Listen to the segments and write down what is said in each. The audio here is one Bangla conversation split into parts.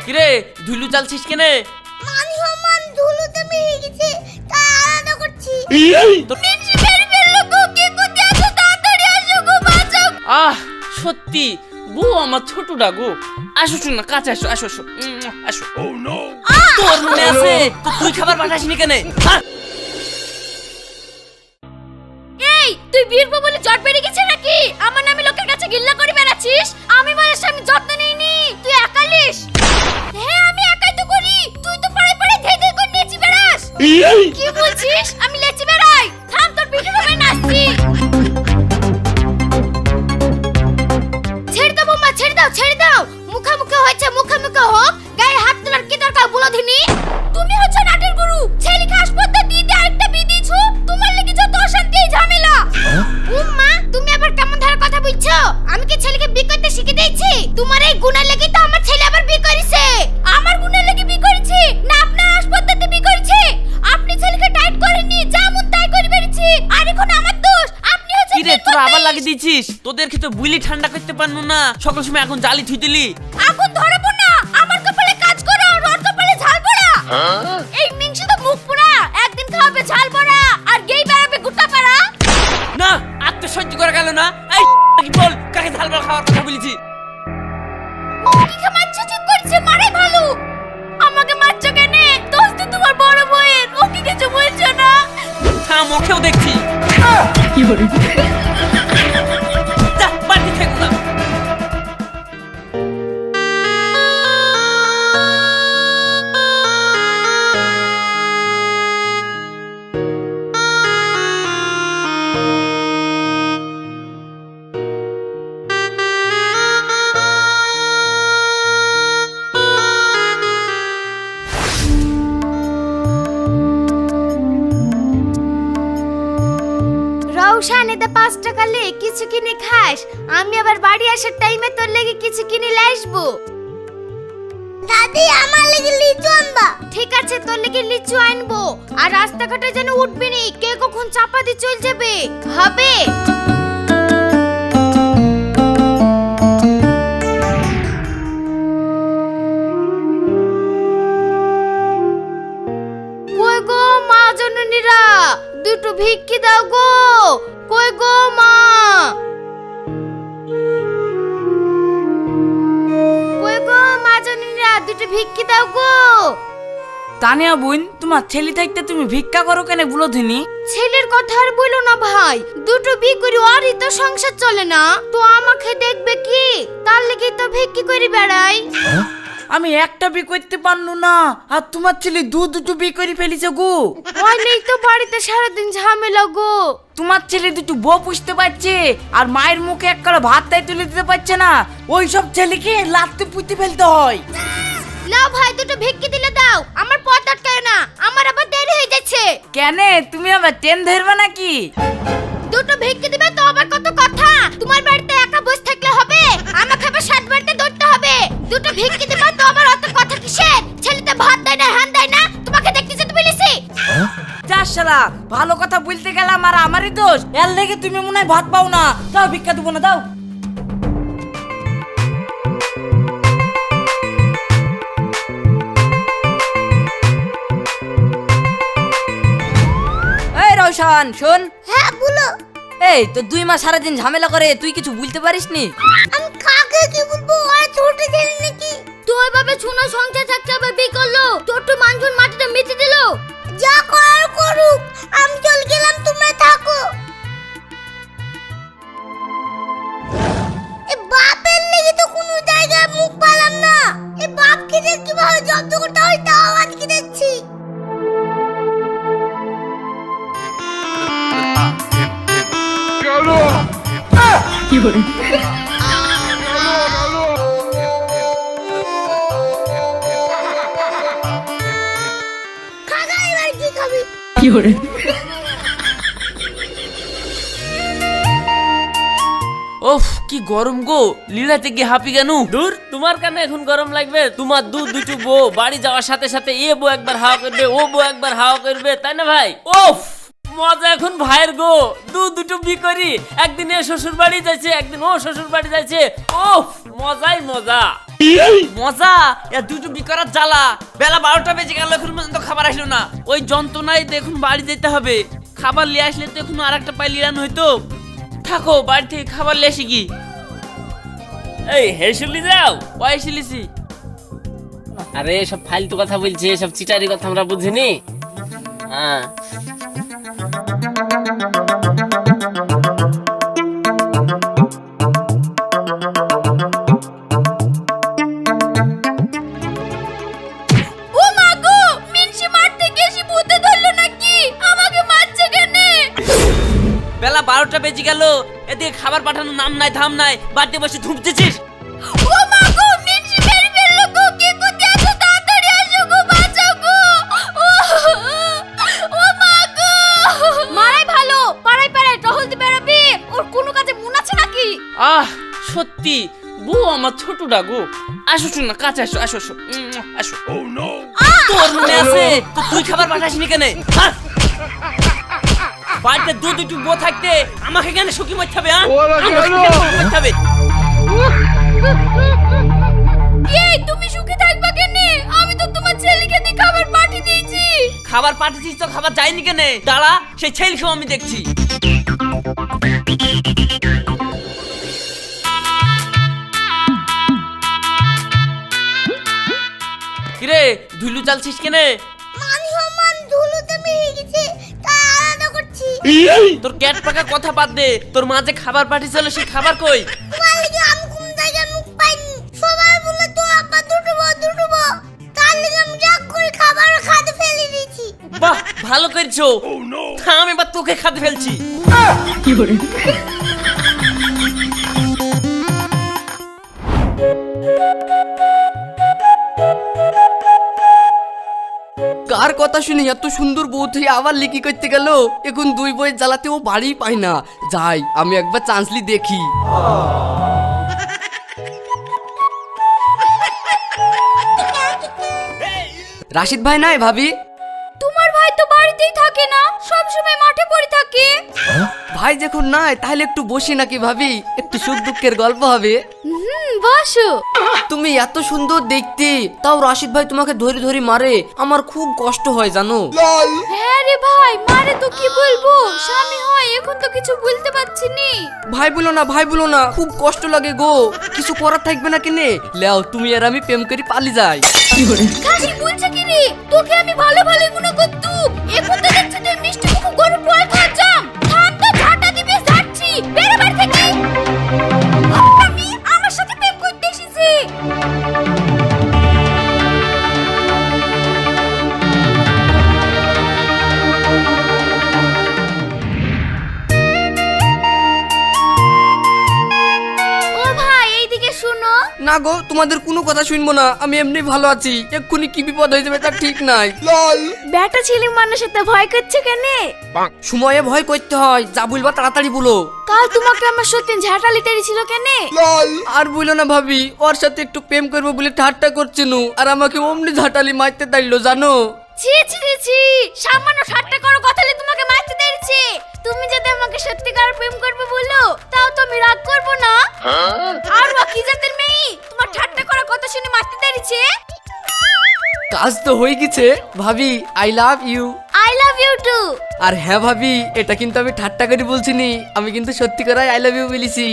কিরে ধুলু চালছিস কেনে? মান সম্মান ধুলুতে মিশে গেছে তা আলাদা করছি। মিনসি ফের ফেললো গো, কে কোথায় আছো? তাড়াতাড়ি আসো গো, বাঁচাও। সত্যি বউ আমার ছোটটা গো। আসো শোনা কাছে আসো আসো আসো আসো। তোর মনে আছে তো তুই খাবার পাঠাসনি কেনে? এই তুই বীরবো বলে জট বেড়ে গেছে নাকি? আমার নামে লোকের কাছে গিল্লা করে বেড়াচ্ছিস? আমি বলেছি আমি যত্ন নেইনি, তুই একালিস। হ্যাঁ আমি একাই তো করি, তুই তো পাড়ায় পাড়ায় ধেই ধেই করে নেচি বেড়াস। কি বলছিস? আমি লেচি বেড়াই? থাম, তোর পিঠে ধরে নাচছি। ছেড়ে দাও বৌমা, ছেড়ে দাও ছেড়ে দাও। মুখামুখি হয়েছে, মুখামুখি হোক। গায়ে হাত তোলার কি দরকার বলো দিনি? তুমি হচ্ছে নাটের গুরু, ছেলেকে হাসপাতাল দিয়ে দিয়ে আরেকটা বিয়ে দিয়েছো। তোমার লেগে যত অশান্তি এই ঝামেলা। উম্মা তুমি আবার কেমন ধারা কথা বলছো? আমি কি ছেলেকে বিয়ে করতে শিখে দিয়েছি? তোমার এই গুণের লেগে তো আমার ছেলে আবার বিয়ে করেছে। আমার গুণের লেগে বিয়ে করেছে না আপনার হাসপাতালে বিয়ে করেছে? আপনি ছেলেকে টাইট করেননি, যা মন তাই করে বেরিয়েছি। আর এখন আমার দোষ, আপনি হচ্ছে কিরে তোরা আবার লাগিয়ে দিয়েছিস? তোদেরকে তো বুইলি ঠান্ডা করতে পারনু না, সকল সময় এখন জালি থুই দিলি। আগুন ধরাবো না, আমার কপালে কাজ করো আর ওর কপালে ঝাল পড়া। এই মিংসি তো মুখ পোড়া, একদিন খাওয়াবে ঝাল পড়া আর গেই বেড়াবে গুটা পাড়া। না আর তো সহ্য করা গেল না। এই কি বল কাকে ঝালবার খাওয়ার কথা বলেছি? কি মারছো? ঠিক করছে, মারাই ভালো। আমাকে মারছো কেন? দোষ তো তোমার বড় বউয়ের, ও কি কিছু বলছো না? থাম, ওকেও দেখছি। যা বাড়ি থেকে না। রৌশান এতে 5 টাকা লে কিছু কিনে খাস, আমি আবার বাড়ি আসার টাইমে তোর লেগে কিছু কিনে আসবো। দাদি আমার লেগে লিচু আনবা। ঠিক আছে তোর লেগে লিচু আনবো, আর রাস্তাঘাটে যেন উঠবি নি, কে কখন চাপা দিয়ে চল যাবে। হবে? কই গো মা জননীরা, দুটো ভিক্ষি দাও গো। কই গো মা? কই গো মা জননীরা, দুটো ভিক্ষি দাও গো। তানিয়া বোন, তোমার ছেলে থাকতে তুমি ভিক্ষা করো কেন বলো দিনি? ছেলের কথা আর বলো না ভাই, দুটো বিয়ে করে ওরই তো সংসার চলে না, তো আমাকে দেখবে কি? তার লেগে তো ভিক্ষি করে বেড়াই। আমি একটা বিয়ে করতে পারনু না, আর তোমার ছেলে দুটো বিয়ে করে ফেলিছে গো। ওই নেই তো বাড়িতে সারাদিন ঝামেলা গো। তোমার ছেলে দুটো বউ পুষতে পারছে, আর মায়ের মুখে এক কড়া ভাত তাই তুলে দিতে পারছে না। ওই সব ছেলেকে লাত্তে পুঁতে ফেলতে হয়। না ভাই, দুটো ভিক্ষি দিলে দাও, আমার পথ আটকায় না, আমার আবার দেরি হয়ে যাচ্ছে। কেন তুমি আবার ট্রেন ধরবে নাকি? দুটো ভিক্ষি দিবে তো আবার কত কথা। তোমার বাড়িতে একা বসে থাকলে হবে? আমাকে আবার 7 বাড়িতে দৌড়তে হবে। দুটো ভিক্ষি দিবে তো আবার অত কথা কিসের? ছেলেতে ভাত দেয় না, হ্যান দেয় না, তোমাকে দেখতে যেতে বলেছি। যা শালা, ভালো কথা বলতে গেলাম আর আমারই দোষ। এর লেগে তুমি মনে হয় ভাত পাও না। দাও ভিক্ষা দেবো না, দাও। এই রৌশন শোন। হ্যাঁ বলো। এই তো 2 মাস সারাদিন ঝামেলা করে, তুই কিছু বলতে পারিসনি? আমি কাকে কি বলবো, ওরা ছোট ছেলে নাকি? তুই ভাবে শুনো সংসার থাকতে হবে বিয়ে করলো, তোর তো মানজন মাটিটা মিটে দিল। যা করার করুক, আমি চল গেলাম, তোমরা থাকো। এ বাপের লেগে তো কোনো জায়গায় মুখ পালাম না। এ বাপকে যে কিভাবে জব্দ করতে হয় তাও আজকে দেখছি। খাগা এবার কি খাবি? ওফ কি গরম গো, লীলাতে গিয়ে হাঁপি কেন? দূর, তোমার কেন এখন গরম লাগবে? তোমার দুটো বউ বাড়ি যাওয়ার সাথে সাথে এ বউ একবার হাওয়া করবে, ও বউ একবার হাওয়া করবে, তাই না ভাই? ওফ মজা এখন ভাইয়ের গো, দুটো বি করি, একদিন এ শ্বশুর বাড়ি যাচ্ছে, একদিন ও শ্বশুর বাড়ি যাচ্ছে। ওফ মজাই মজা। মজা এ দুটো বিকরাত জ্বালা। বেলা 12টা বেজে গেল, এখন পর্যন্ত খাবার আসলো না। ওই যন্ত্রণায় তো এখন বাড়ি যেতে হবে। খাবার নিয়ে আসলে তো এখন আর একটা পাই লিরান হইতো। থাকো, বাড়ি থেকে খাবার নিয়ে আসি কি। এই হেসুলি যাও, ওই হেসুলিছি। আরে সব ফালতু কথা বলছে, সব চিটারি কথা আমরা বুঝিনি। হ্যাঁ ও মা গো, মিনসি মারতে গেছি ভূতে ধরলো নাকি? আমাকে মারছে কেন? বেলা 12টা বেজে গেল, এদিকে খাবার পাঠানোর নাম নাই ধাম নাই, বাড়িতে বসে ধুমতেছিস। ও মা গো, মিনসি মেরে ফেললো গো। কে কোথায় আছো? তাড়াতাড়ি আসো গো, বাঁচাও গো। ও মা গো, মারাই ভালো। পাড়ায় পাড়ায় টহল দিয়ে বেড়াবি, ওর কোনো কাজে মন আছে নাকি? আহ সত্যি বউ আমার ছোটটা গো। আসো শোনা, কাছে আসো, আসো আসো, আসো। তোর মনে আছে তো তুই খাবার পাঠাসনি কেন? হ্যাঁ? বাড়িতে দুটো বউ থাকতে আমাকে কেন সুখী মরতে হবে? হবে এই তুমি সুখে থাকবা কেন? আমি তো তোমার ছেলেকে দিয়ে খাবার পাঠিয়ে দিয়েছি। খাবার পাঠিয়েছিস তো খাবার যায়নি কেন? দাঁড়া, সেই ছেলেকেও আমি দেখছি। কিরে ধুলু চালছিস কেনে? মান সম্মান ধুলোতে মিশে গেছে, তাই আলাদা করছি। তোর ক্যাট পাকা কথা বাদ দে, তোর মা যে খাবার পাঠিয়েছিল সেই খাবার কই? তোমার লাগি আমি কোন জায়গায় মুখ পাইনি। সবাই বলে তো আব্বা দুটো বউ, তার লাগি আমি রাগ করে খাবার খাতে ফেলে দিয়েছি। বাহ ভালো করেছো। আমি এবার তোকে খাতে ফেলছি। কার কথা শুনে এত সুন্দর বউ থেকে আবার লিকি করতে গেল? এখন দুই বই জ্বালাতে ও বাড়ি পায় না। যাই আমি একবার চান্সলি দেখি। রাশিদ ভাই নাই ভাবি? তোমার ভাই তো বাড়িতেই থাকে না, সব সময় মাঠে পড়ে থাকে। ভাই যখন নাই তাহলে একটু বসি নাকি ভাবি, একটু সুখ দুঃখের গল্প হবে। বসো। তুমি এত সুন্দর দেখতে, তাও রাশিদ ভাই তোমাকে ধরে ধরে মারে, আমার খুব কষ্ট হয় জানো। হ্যাঁ রে ভাই, মারে তো কি বলবো, স্বামী হয় এখন তো কিছু বলতে পারছি নি। ভাই বলো না, ভাই বলো না, খুব কষ্ট লাগে গো। কিছু করার থাকবে না কেনে? লেও তুমি আর আমি প্রেম করে পালি যাই। খালি বলছে কি রে, তোকে আমি ভালো ভালো মনে করতুম। এখন তো দেখছি তুই মিষ্টি মুখ গরু পোয়াল খাচ্ছাম। থাম তো, ঝাঁটা দিবে যাচ্ছি, বেরো বাড়ি থেকে। আমি আমার সাথে প্রেম করতে এসেছি। ও ভাই এইদিকে শুনো। না গো, তোমাদের কোনো কথা শুনবো না, আমি এমনি ভালো আছি। এক্ষুনি কি বিপদ হয়ে যাবে তার ঠিক নাই। বেটা ছেলে মানুষের তো ভয় করছে কেন? সময়ে ভয় করতে হয়, যা বলবা তাড়াতাড়ি বলো। কাল তোমাকে আমার সত্যি ঝাঁটালি তেড়েছিল কেন? আর বলো না ভাবি, ওর সাথে একটু প্রেম করবো বলে ঠাট্টা করছে নু, আর আমাকে অমনি ঝাঁটালি মারতে দাঁড়িলো জানো। ছি ছি ছি, সামান্য ঠাট্টা করো কথালে তোমাকে মারতে দেড়ছে। তুমি যদি আমাকে সত্যিকার প্রেম করবে বলো, তাও তো আমি রাগ করবো না। আর ও কি জাতের মেয়ে, তোমার ঠাট্টা করা কথা শুনে মারতে দেড়ছে? কাজ তো হয়ে গেছে ভাবি, I love you. I love you too. আর হ্যাঁ ভাবি, এটা কিন্তু আমি ঠাট্টা করে বলছি নি, আমি কিন্তু সত্যি করাই আই লাভ ইউ বলেছি।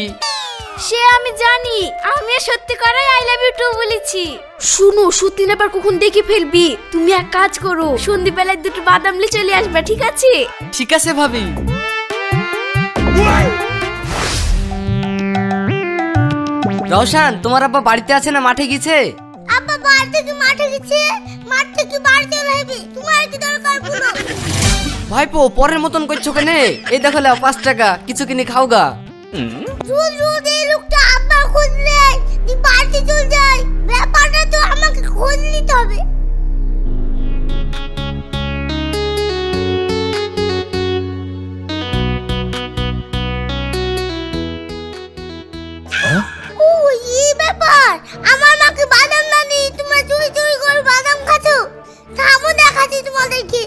সে আমি জানি, আমি সত্যি করাই আই লাভ ইউ টু বলেছি। শুনো, সত্যি না পার কখন দেখে ফেলবি। তুমি এক কাজ করো, সন্ধ্যাবেলায় দুটো বাদাম নিয়ে চলে আসবে, ঠিক আছে? ঠিক আছে ভাবি। রওশান, তোমার আব্বা বাড়িতে আছে না মাঠে গেছে? আব্বা বাড়ি থেকে মাঠে গেছে, মাঠ থেকে বাড়ি চলে আসবে। তোমার কি দরকার বলো? ভাইপো পরের মতন করছো কেনে? এই দেখো লাও 5 টাকা, কিছু কিনে খাও গা। রোজ রোজ এই লোকটা আব্বা খোঁজ নেয়, তুই বাড়িতে চলে যাই। ব্যাপারটা তো আমাকে খোঁজ নিতে হবে। ও এই ব্যাপার, আমার মাকে বাদাম না দিই, তোমরা চুরি চুরি করে বাদাম খাচ্ছো। থামো, দেখাচ্ছি তোমাদেরকে।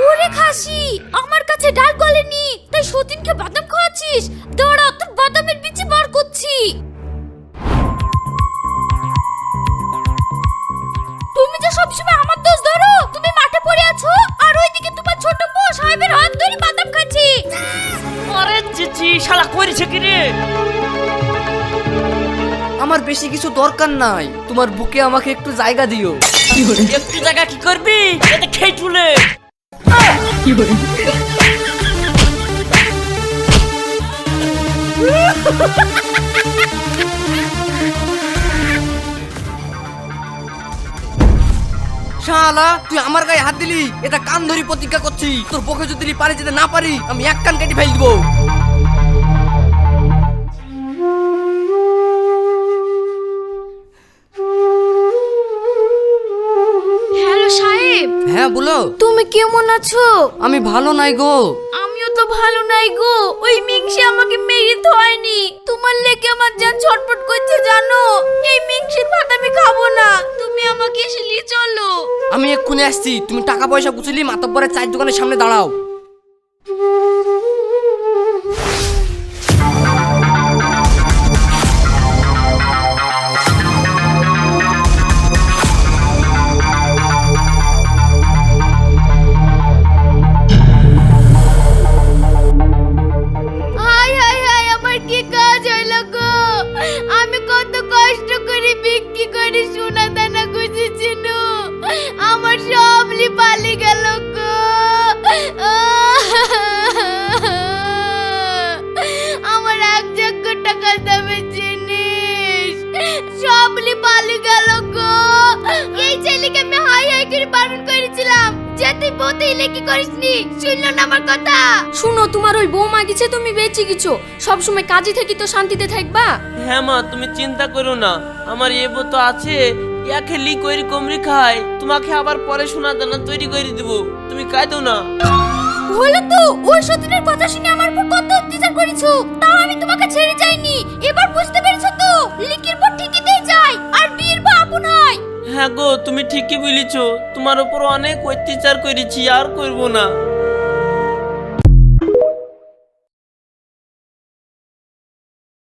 ওরে খাসি, আমার কাছে ডাল গলেনি, তাই সতীনকে বাদাম খাওয়াচ্ছিস? দাঁড়া, তোর বাদামের বিচি বার করছি। তুমি যে সবসময় আমার দোষ ধরো। তুমি মাঠে পড়ে আছো আর ওইদিকে তোমার ছোট বউ সাহেবের হাত ধরে বাদাম খাচ্ছি। আরে চিচি শালা কইছে কি রে? আমার বেশি কিছু দরকার নাই, তোমার বুকে আমাকে একটু জায়গা দিও। একটু জায়গা কি করবি? এটা খেয়ে চুলে। শালা তুই আমার গায়ে হাত দিলি, এটা কান ধরি প্রতিজ্ঞা করছি, তোর বুকে যদি পারে যেতে না পারি আমি এক কান কেটে ফেল দিব। হ্যালো সাহেব। হ্যাঁ বলো। তুমি কেমন আছো? আমি ভালো নাই গো। আমিও তো ভালো নাই গো। ওই মিংসি আমাকে মেরে ধোয়নি, তোমার লেগে আমার জান ছটফট করছে জানো। এই মিংসির ভাত আমি খাবো না, তুমি আমাকে এসে নিয়ে চলো। আমি এক্ষুনি আসছি, তুমি টাকা পয়সা গুছলি মাতব্বরের চায়ের দোকানের সামনে দাঁড়াও। হাই হাই হাই, আমার কি কাজ হইলো গো? আমি কত কষ্ট করে বিক্রি করে সোনা দানা গুছিয়েছি নু, আমার সব লিপালি গেল গো। আমার 1 টাকা দামের জিনিস সব লিপালি গেল গো। এই ছেলেকে আমি হাই হাই করে বারণ করেছিলাম যে তুই বউতে লেকি করিসনি, শুনলো না আমার কথা। শুনো, তোমার ওই বৌমা গেছে, তুমি বেঁচে গেছো, সবসময় কাজে থাকি তো শান্তিতে থাকবা। হ্যাঁ মা, তুমি চিন্তা করো না, আমার এবো তো আছে, ইয়াকে লি কইরি কমরি খায়, তোমাকে আবার পরে সোনা দানা তৈরি করে দিব, তুমি কাঁদো না। হলো তো, ওই সতীনের কথা শুনে আমার উপর কত অত্যাচার করেছো, তাও আমি তোমাকে ছেড়ে যাইনি। এবার বুঝতে পেরেছো তো, লিকির পর ঠিকই যায় আর বীর বা আপন হয়। হ্যাঁ গো, তুমি ঠিকই বলেছো, তোমার উপর অনেক অত্যাচার করেছি, আর করবো না।